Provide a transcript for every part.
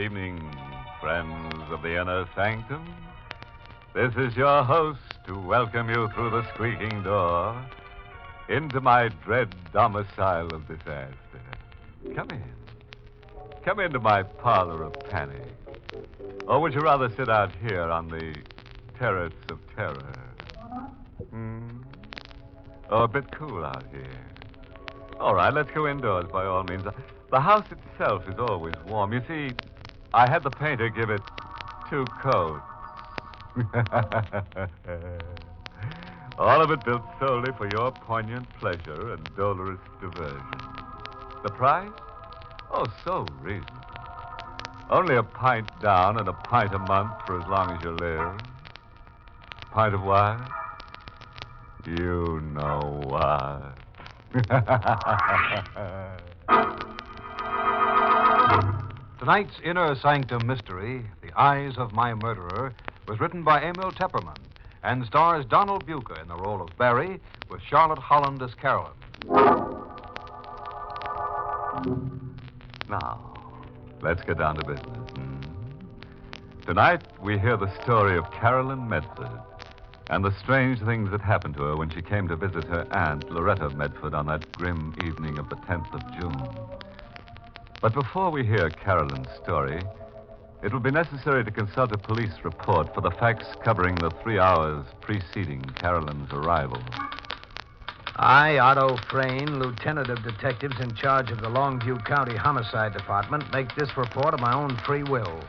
evening, friends of the inner sanctum. This is your host to welcome you through the squeaking door into my dread domicile of disaster. Come in. Come into my parlor of panic. Or would you rather sit out here on the terrace of terror? Oh, a bit cool out here. All right, let's go indoors by all means. The house itself is always warm. You see, I had the painter give it 2 coats. All of it built solely for your poignant pleasure and dolorous diversion. The price? Oh, so reasonable. Only a pint down and a pint a month for as long as you live. Pint of what? You know what. Tonight's Inner Sanctum mystery, The Eyes of My Murderer, was written by Emil Tepperman and stars Donald Buca in the role of Barry with Charlotte Holland as Carolyn. Now, let's get down to business. Tonight, we hear the story of Carolyn Medford and the strange things that happened to her when she came to visit her aunt, Loretta Medford, on that grim evening of the 10th of June. But before we hear Carolyn's story, it will be necessary to consult a police report for the facts covering the 3 hours preceding Carolyn's arrival. I, Otto Frayne, Lieutenant of Detectives in charge of the Longview County Homicide Department, make this report of my own free will.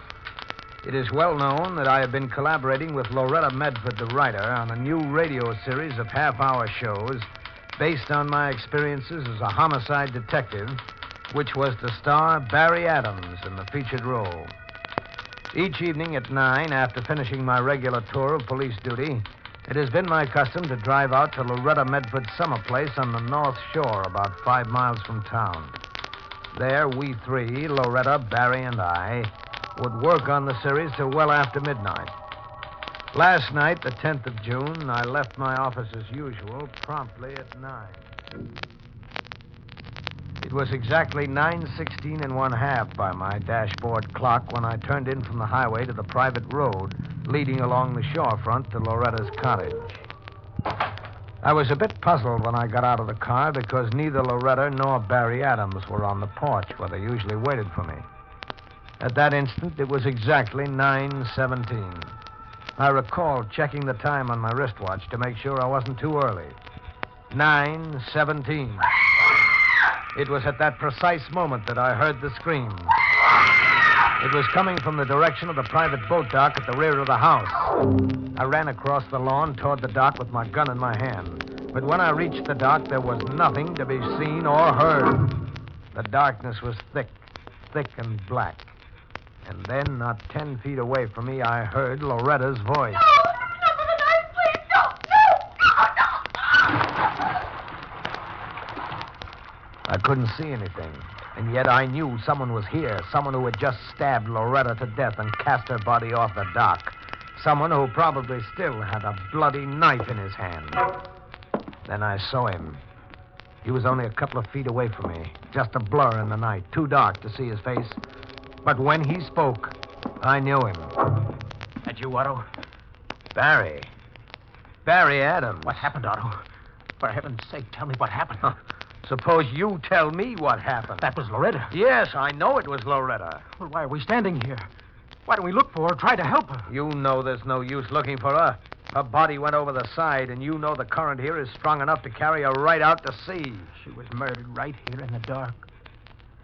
It is well known that I have been collaborating with Loretta Medford, the writer, on a new radio series of half-hour shows based on my experiences as a homicide detective, which was to star Barry Adams in the featured role. Each evening at 9, after finishing my regular tour of police duty, it has been my custom to drive out to Loretta Medford's summer place on the North Shore, about 5 miles from town. There, we three, Loretta, Barry, and I, would work on the series till well after midnight. Last night, the 10th of June, I left my office as usual, promptly at 9. It was exactly 9:16 1/2 by my dashboard clock when I turned in from the highway to the private road leading along the shorefront to Loretta's cottage. I was a bit puzzled when I got out of the car because neither Loretta nor Barry Adams were on the porch where they usually waited for me. At that instant, it was exactly 9:17. I recall checking the time on my wristwatch to make sure I wasn't too early. 9:17. It was at that precise moment that I heard the scream. It was coming from the direction of the private boat dock at the rear of the house. I ran across the lawn toward the dock with my gun in my hand. But when I reached the dock, there was nothing to be seen or heard. The darkness was thick and black. And then, not 10 feet away from me, I heard Loretta's voice. No, for the knife, please, no. I couldn't see anything, and yet I knew someone was here, someone who had just stabbed Loretta to death and cast her body off the dock, someone who probably still had a bloody knife in his hand. Then I saw him. He was only a couple of feet away from me, just a blur in the night, too dark to see his face. But when he spoke, I knew him. That you, Otto? Barry. Barry Adams. What happened, Otto? For heaven's sake, tell me what happened. Suppose you tell me what happened. That was Loretta. Yes, I know it was Loretta. Well, why are we standing here? Why don't we look for her, try to help her? You know there's no use looking for her. Her body went over the side, and you know the current here is strong enough to carry her right out to sea. She was murdered right here in the dark,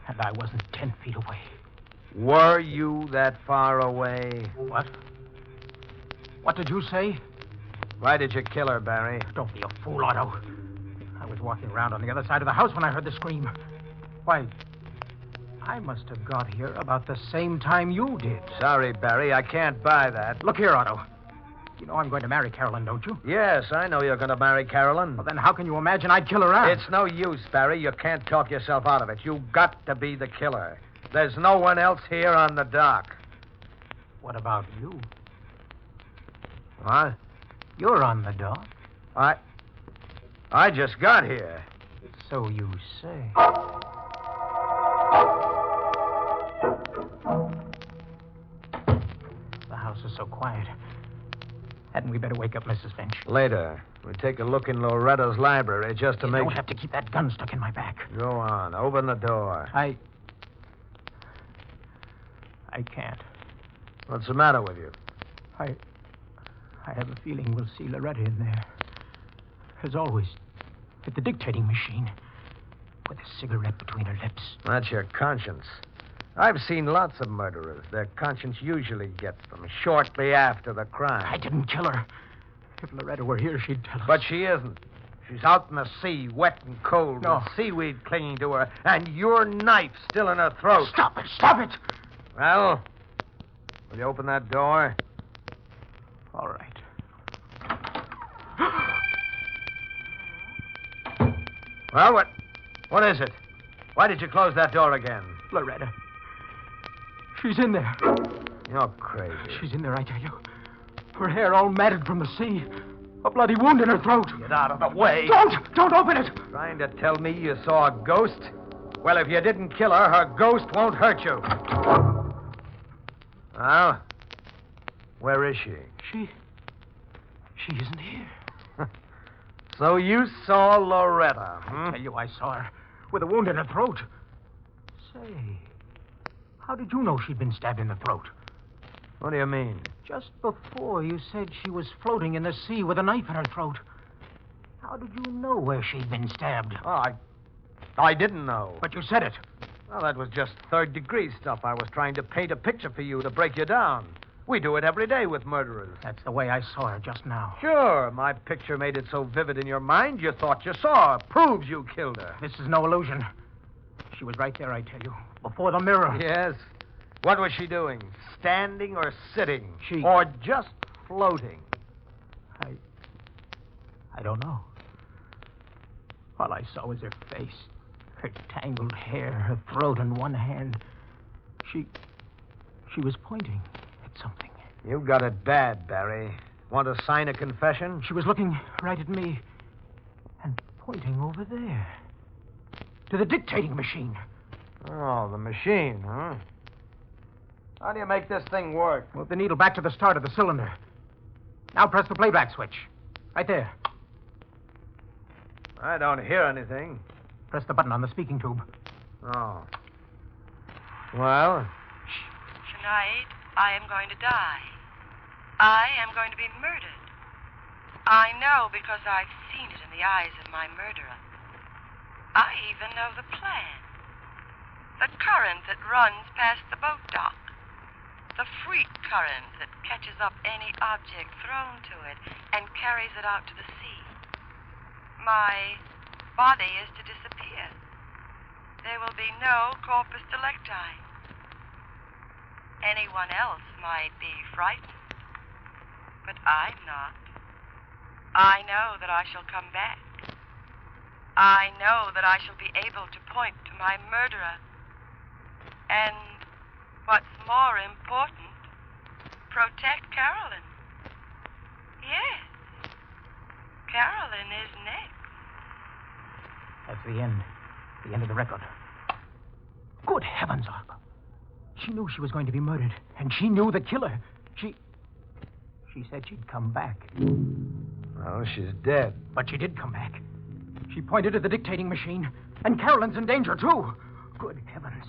and I wasn't 10 feet away. Were you that far away? What? What did you say? Why did you kill her, Barry? Don't be a fool, Otto. I was walking around on the other side of the house when I heard the scream. Why, I must have got here about the same time you did. Sorry, Barry, I can't buy that. Look here, Otto. You know I'm going to marry Carolyn, don't you? Yes, I know you're going to marry Carolyn. Well, then how can you imagine I'd kill her out? It's no use, Barry. You can't talk yourself out of it. You've got to be the killer. There's no one else here on the dock. What about you? What? You're on the dock. I just got here. So you say. is so quiet. Hadn't we better wake up Mrs. Finch? Later. We take a look in Loretta's library just to You make... don't have to keep that gun stuck in my back. Go on. Open the door. I can't. What's the matter with you? I have a feeling we'll see Loretta in there. As always, at the dictating machine, with a cigarette between her lips. That's your conscience. I've seen lots of murderers. Their conscience usually gets them shortly after the crime. I didn't kill her. If Loretta were here, she'd tell us. But she isn't. She's out in the sea, wet and cold, No. with seaweed clinging to her, and your knife still in her throat. Stop it! Stop it! Well, will you open that door? All right. Well, what is it? Why did you close that door again? Loretta. She's in there. You're crazy. She's in there, I tell you. Her hair all matted from the sea. A bloody wound in her throat. Get out of the way. Don't open it! Trying to tell me you saw a ghost? Well, if you didn't kill her, her ghost won't hurt you. Well, where is she? She isn't here. So you saw Loretta, I tell you, I saw her with a wound in her throat. Say, how did you know she'd been stabbed in the throat? What do you mean? Just before you said she was floating in the sea with a knife in her throat. How did you know where she'd been stabbed? Oh, I didn't know. But you said it. Well, that was just third-degree stuff. I was trying to paint a picture for you to break you down. We do it every day with murderers. That's the way I saw her just now. Sure, my picture made it so vivid in your mind you thought you saw her. Proves you killed her. This is no illusion. She was right there, I tell you, before the mirror. Yes. What was she doing? Standing or sitting? She... Or just floating? I don't know. All I saw was her face, her tangled hair, her throat in one hand. She was pointing at something. You got it bad, Barry. Want to sign a confession? She was looking right at me and pointing over there to the dictating machine. Oh, the machine, huh? How do you make this thing work? Move the needle back to the start of the cylinder. Now press the playback switch. Right there. I don't hear anything. Press the button on the speaking tube. Oh. Well? Tonight, I am going to die. I am going to be murdered. I know because I've seen it in the eyes of my murderer. I even know the plan. The current that runs past the boat dock. The freak current that catches up any object thrown to it and carries it out to the sea. My body is to disappear. There will be no corpus delicti. Anyone else might be frightened, but I'm not. I know that I shall come back. I know that I shall be able to point to my murderer. And what's more important, protect Carolyn. Yes, Carolyn is next. That's the end. The end of the record. Good heavens, Arthur. She knew she was going to be murdered, and she knew the killer. She said she'd come back. Well, she's dead. But she did come back. She pointed to the dictating machine, and Carolyn's in danger, too. Good heavens.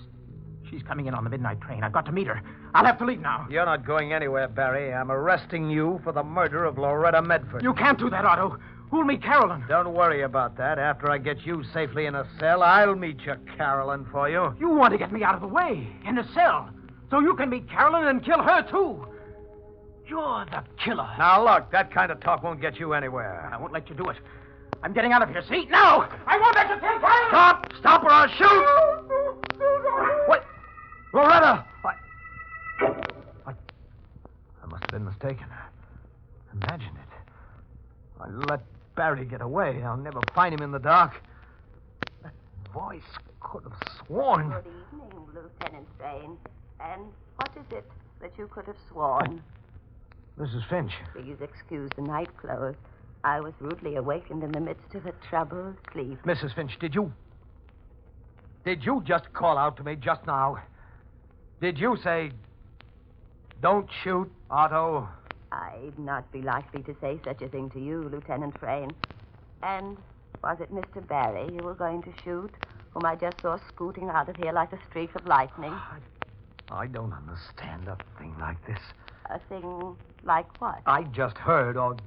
She's coming in on the midnight train. I've got to meet her. I'll have to leave now. You're not going anywhere, Barry. I'm arresting you for the murder of Loretta Medford. You can't do that, Otto. Who'll meet Carolyn? Don't worry about that. After I get you safely in a cell, I'll meet your Carolyn for you. You want to get me out of the way, in a cell, so you can meet Carolyn and kill her, too. You're the killer. Now, look, that kind of talk won't get you anywhere. I won't let you do it. I'm getting out of here. See? Now! I won't let you kill Carolyn! Stop! Stop or I'll shoot! What? Loretta! I must have been mistaken. Imagine it. I let Barry get away. I'll never find him in the dark. That voice could have sworn. Good evening, Lieutenant Vane. And what is it that you could have sworn? Mrs. Finch. Please excuse the night clothes. I was rudely awakened in the midst of a troubled sleep. Mrs. Finch, did you just call out to me just now? Did you say Don't shoot, Otto. I'd not be likely to say such a thing to you, Lieutenant Frayne. And was it Mr. Barry you were going to shoot, whom I just saw scooting out of here like a streak of lightning? I don't understand a thing like this. A thing like what? I just heard, or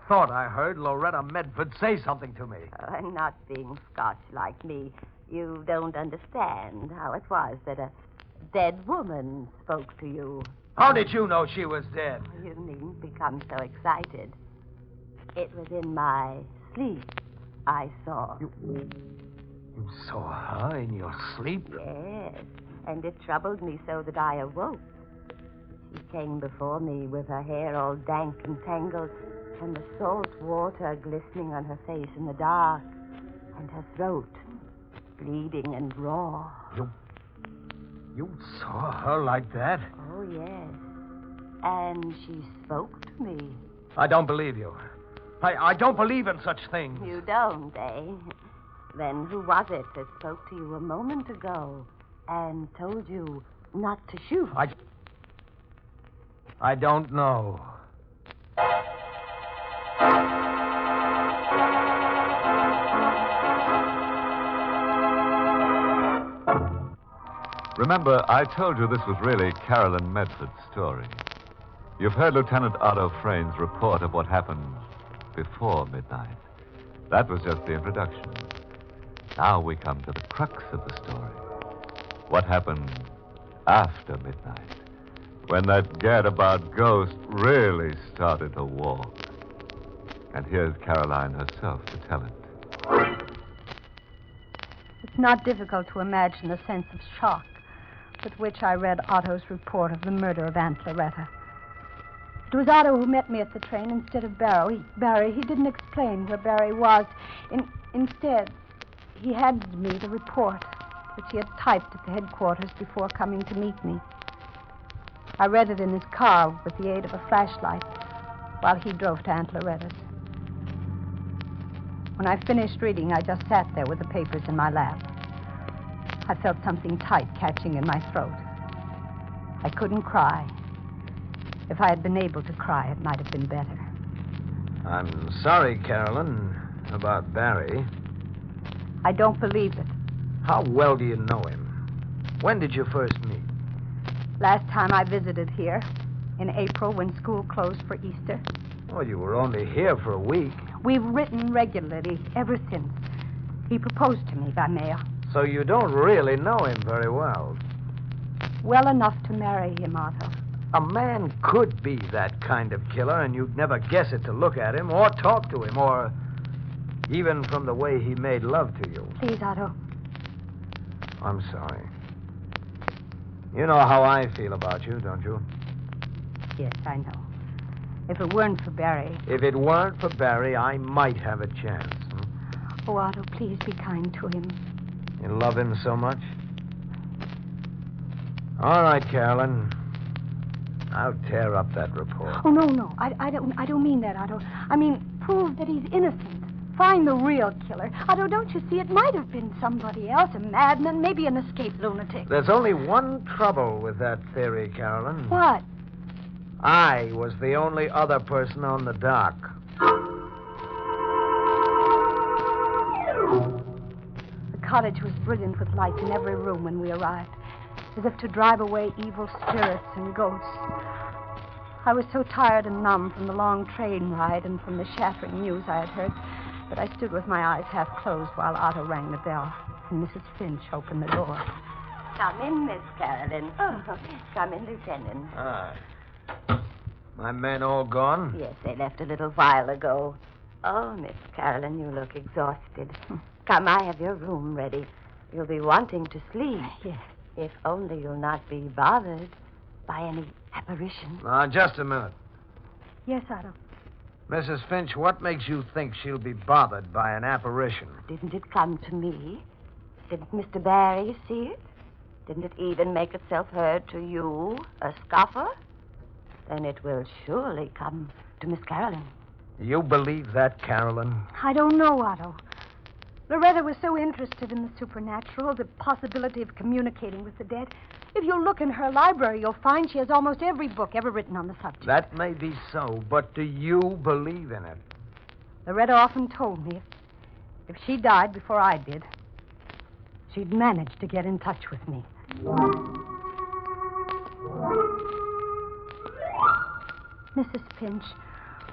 thought I heard, Loretta Medford say something to me. And not being Scotch like me, you don't understand how it was that a dead woman spoke to you. How did you know she was dead? You needn't become so excited. It was in my sleep I saw. You saw her in your sleep? Yes, and it troubled me so that I awoke. She came before me with her hair all dank and tangled, and the salt water glistening on her face in the dark, and her throat bleeding and raw. You saw her like that? Oh, yes. And she spoke to me. I don't believe you. I don't believe in such things. You don't, eh? Then who was it that spoke to you a moment ago and told you not to shoot? I don't know. Remember, I told you this was really Carolyn Medford's story. You've heard Lieutenant Otto Frayne's report of what happened before midnight. That was just the introduction. Now we come to the crux of the story. What happened after midnight, when that gadabout ghost really started to walk. And here's Caroline herself to tell it. It's not difficult to imagine the sense of shock with which I read Otto's report of the murder of Aunt Loretta. It was Otto who met me at the train instead of Barry. He didn't explain where Barry was. Instead, he handed me the report, which he had typed at the headquarters before coming to meet me. I read it in his car with the aid of a flashlight while he drove to Aunt Loretta's. When I finished reading, I just sat there with the papers in my lap. I felt something tight catching in my throat. I couldn't cry. If I had been able to cry, it might have been better. I'm sorry, Carolyn, about Barry. I don't believe it. How well do you know him? When did you first meet? Last time I visited here, in April when school closed for Easter. Well, you were only here for a week. We've written regularly ever since. He proposed to me by mail. So you don't really know him very well. Well enough to marry him, Otto. A man could be that kind of killer, and you'd never guess it to look at him or talk to him, or even from the way he made love to you. Please, Otto. I'm sorry. You know how I feel about you, don't you? Yes, I know. If it weren't for Barry... If it weren't for Barry, I might have a chance. Oh, Otto, please be kind to him. You love him so much? All right, Carolyn. I'll tear up that report. Oh, no. I don't mean that, Otto. I mean, prove that he's innocent. Find the real killer. Otto, don't you see? It might have been somebody else, a madman, maybe an escaped lunatic. There's only one trouble with that theory, Carolyn. What? I was the only other person on the dock. The cottage was brilliant with lights in every room when we arrived, as if to drive away evil spirits and ghosts. I was so tired and numb from the long train ride and from the shattering news I had heard that I stood with my eyes half closed while Otto rang the bell and Mrs. Finch opened the door. Come in, Miss Carolyn. Oh, come in, Lieutenant. Ah. My men all gone? Yes, they left a little while ago. Oh, Miss Carolyn, you look exhausted. Come, I have your room ready. You'll be wanting to sleep. Yes. If only you'll not be bothered by any apparition. Now, just a minute. Yes, Otto. Mrs. Finch, what makes you think she'll be bothered by an apparition? Didn't it come to me? Didn't Mr. Barry see it? Didn't it even make itself heard to you, a scoffer? Then it will surely come to Miss Carolyn. You believe that, Carolyn? I don't know, Otto. Loretta was so interested in the supernatural, the possibility of communicating with the dead, If you look in her library, you'll find she has almost every book ever written on the subject. That may be so, but do you believe in it? Loretta often told me if she died before I did, she'd manage to get in touch with me. Mrs. Finch,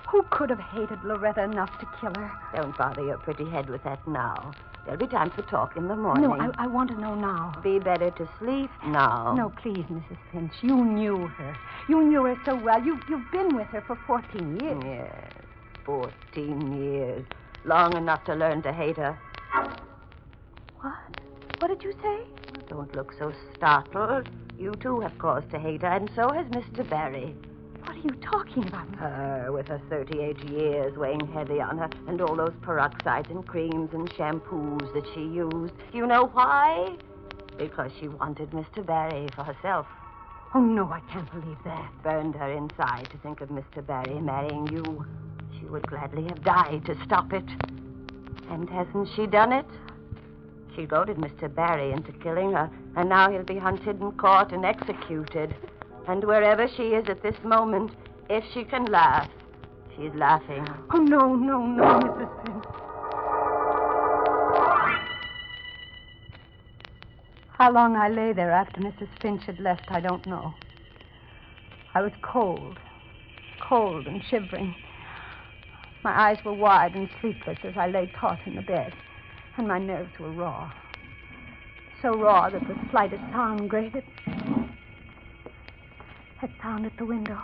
who could have hated Loretta enough to kill her? Don't bother your pretty head with that now. There'll be time for talk in the morning. No, I want to know now. Be better to sleep now. No, please, Mrs. Finch. You knew her. You knew her so well. You've been with her for 14 years. Yes, 14 years. Long enough to learn to hate her. What? What did you say? Don't look so startled. You, too, have cause to hate her, and so has Mr. Barry. What are you talking about? Her, with her 38 years weighing heavy on her, and all those peroxides and creams and shampoos that she used. You know why? Because she wanted Mr. Barry for herself. Oh, no, I can't believe that. Burned her inside to think of Mr. Barry marrying you. She would gladly have died to stop it. And hasn't she done it? She goaded Mr. Barry into killing her, and now he'll be hunted and caught and executed. And wherever she is at this moment, if she can laugh, she's laughing. Oh, no, Mrs. Finch. How long I lay there after Mrs. Finch had left, I don't know. I was cold and shivering. My eyes were wide and sleepless as I lay taut in the bed, and my nerves were raw. So raw that the slightest sound grated. That sound at the window.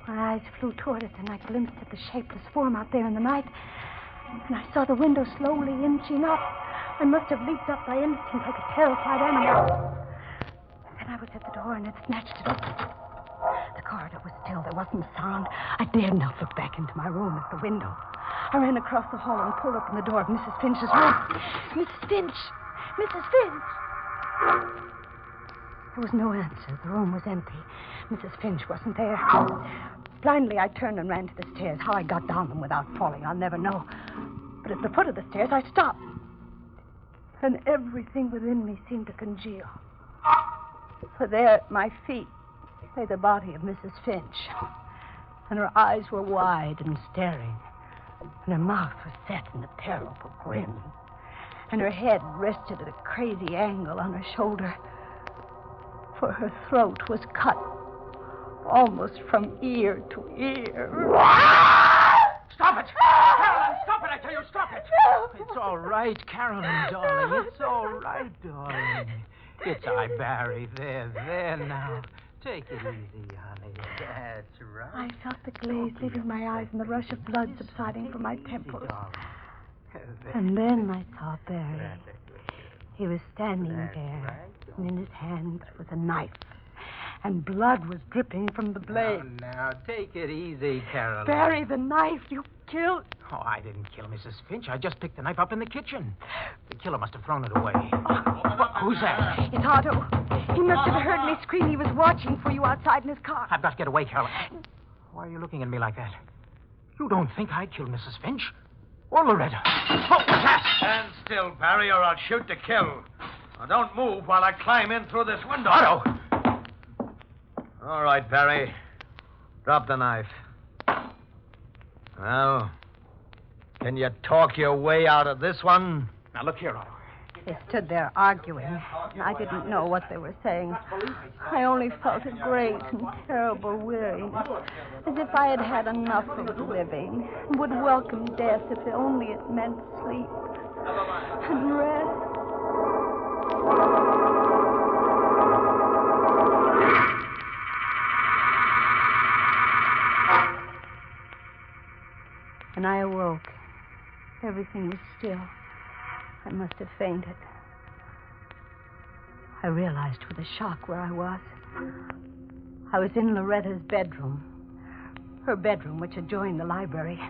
My eyes flew toward it, and I glimpsed at the shapeless form out there in the night. And I saw the window slowly inching up. I must have leaped up by instinct like a terrified animal. And then I was at the door, and it snatched it open. The corridor was still. There wasn't a sound. I dared not look back into my room at the window. I ran across the hall and pulled open the door of Mrs. Finch's room. Mrs. Finch! Mrs. Finch! There was no answer. The room was empty. Mrs. Finch wasn't there. Blindly, I turned and ran to the stairs. How I got down them without falling, I'll never know. But at the foot of the stairs, I stopped. And everything within me seemed to congeal. For there at my feet lay the body of Mrs. Finch. And her eyes were wide and staring. And her mouth was set in a terrible grin. And her head rested at a crazy angle on her shoulder. For her throat was cut almost from ear to ear. Stop it! Carolyn, stop it! I tell you, stop it! It's all right, Carolyn, darling. It's all right, darling. It's I, Barry. There now. Take it easy, honey. That's right. I felt the glaze leaving my eyes and the rush of blood subsiding from my temples. And then I saw Barry. He was standing there, and in his hand was a knife. And blood was dripping from the blade. Now, take it easy, Carolyn. Barry, the knife you killed. Oh, I didn't kill Mrs. Finch. I just picked the knife up in the kitchen. The killer must have thrown it away. Who's that? It's Otto. He must have heard me scream. He was watching for you outside in his car. I've got to get away, Carolyn. Why are you looking at me like that? You don't think I'd kill Mrs. Finch? Or Loretta? Oh, yes! Stand still, Barry, or I'll shoot to kill. Now, don't move while I climb in through this window. Otto! All right, Barry. Drop the knife. Well, can you talk your way out of this one? Now, look here, Otto. They stood there arguing, and I didn't know what they were saying. I only felt a great and terrible weariness, as if I had had enough of living, and would welcome death if only it meant sleep and rest. And I awoke. Everything was still. I must have fainted. I realized with a shock where I was. I was in Loretta's bedroom. Her bedroom, which adjoined the library.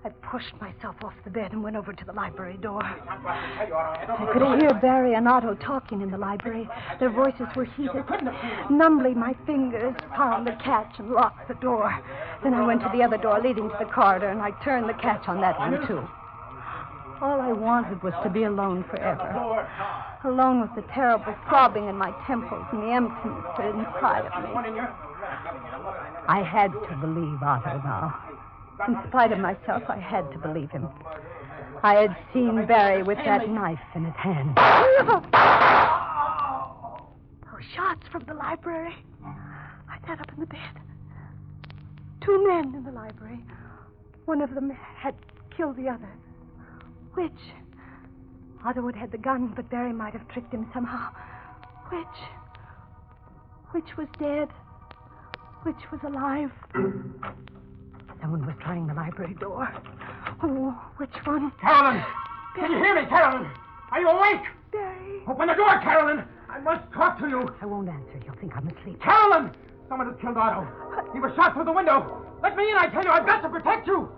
I pushed myself off the bed and went over to the library door. I could hear Barry and Otto talking in the library. Their voices were heated. Numbly, my fingers found the catch and locked the door. Then I went to the other door leading to the corridor, and I turned the catch on that one, too. All I wanted was to be alone forever. Alone with the terrible throbbing in my temples and the emptiness that inside of me. I had to believe Otto now. In spite of myself, I had to believe him. I had seen Barry with that knife in his hand. Those shots from the library. I sat up in the bed. 2 men in the library. One of them had killed the other. Which? Otto had the gun, but Barry might have tricked him somehow. Which was dead? Which was alive? Someone was trying the library door. Oh, which one? Carolyn! Can you hear me, Carolyn? Are you awake? Barry. Open the door, Carolyn! I must talk to you. I won't answer. You'll think I'm asleep. Carolyn! Someone has killed Otto. He was shot through the window. Let me in, I tell you. I've got to protect you.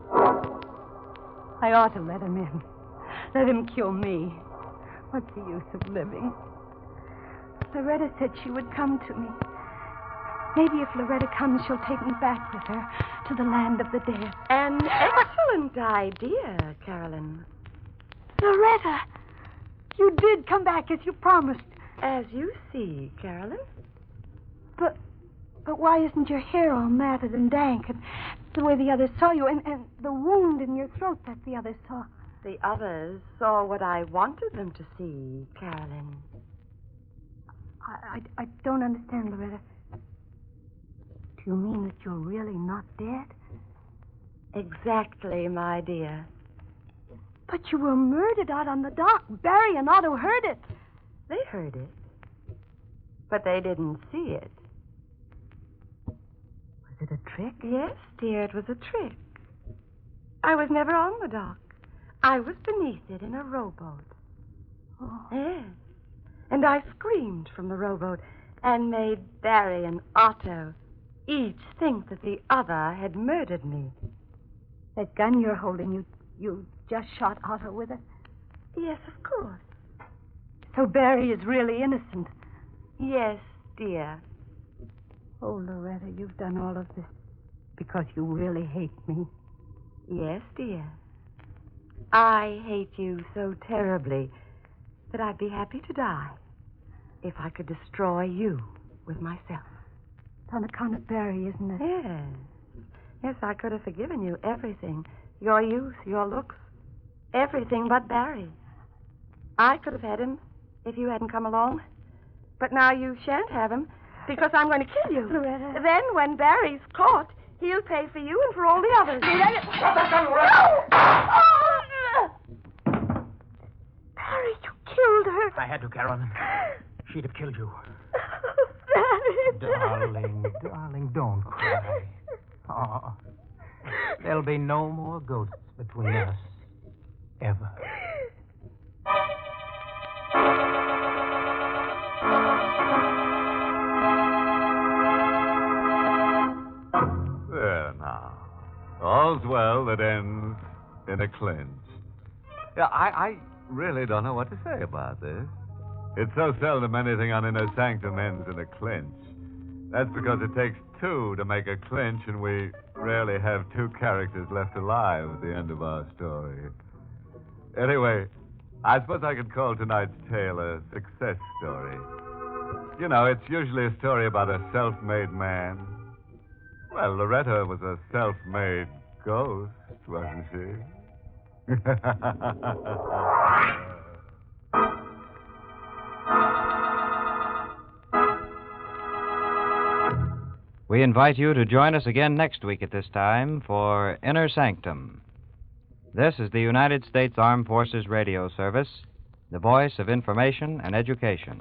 I ought to let him in. Let him kill me. What's the use of living? Loretta said she would come to me. Maybe if Loretta comes, she'll take me back with her to the land of the dead. An excellent idea, Carolyn. Loretta! You did come back as you promised. As you see, Carolyn. But why isn't your hair all matted and dank and the way the others saw you and the wound in your throat that the others saw? The others saw what I wanted them to see, Carolyn. I don't understand, Loretta. Do you mean that you're really not dead? Exactly, my dear. But you were murdered out on the dock. Barry and Otto heard it. They heard it, but they didn't see it. Was it a trick? Yes, dear, it was a trick. I was never on the dock. I was beneath it in a rowboat. Oh. Yes. And I screamed from the rowboat and made Barry and Otto each think that the other had murdered me. That gun you're holding, you just shot Otto with it? Yes, of course. So Barry is really innocent? Yes, dear. Oh, Loretta, you've done all of this because you really hate me. Yes, dear. I hate you so terribly that I'd be happy to die if I could destroy you with myself. It's on account of Barry, isn't it? Yes. Yes, I could have forgiven you everything. Your youth, your looks, everything but Barry. I could have had him if you hadn't come along. But now you shan't have him because I'm going to kill you. Loretta. Then when Barry's caught, he'll pay for you and for all the others. Stop that gun, Loretta! Barry, you killed her. I had to, Carolyn. She'd have killed you. Barry. Darling, don't cry. Oh, there'll be no more ghosts between us. Ever. There now. All's well that ends in a clinch. Yeah, I really don't know what to say about this. It's so seldom anything on Inner Sanctum ends in a clinch. That's because it takes 2 to make a clinch, and we rarely have 2 characters left alive at the end of our story. Anyway, I suppose I could call tonight's tale a success story. You know, it's usually a story about a self-made man. Well, Loretta was a self-made ghost, wasn't she? We invite you to join us again next week at this time for Inner Sanctum. This is the United States Armed Forces Radio Service, the voice of information and education.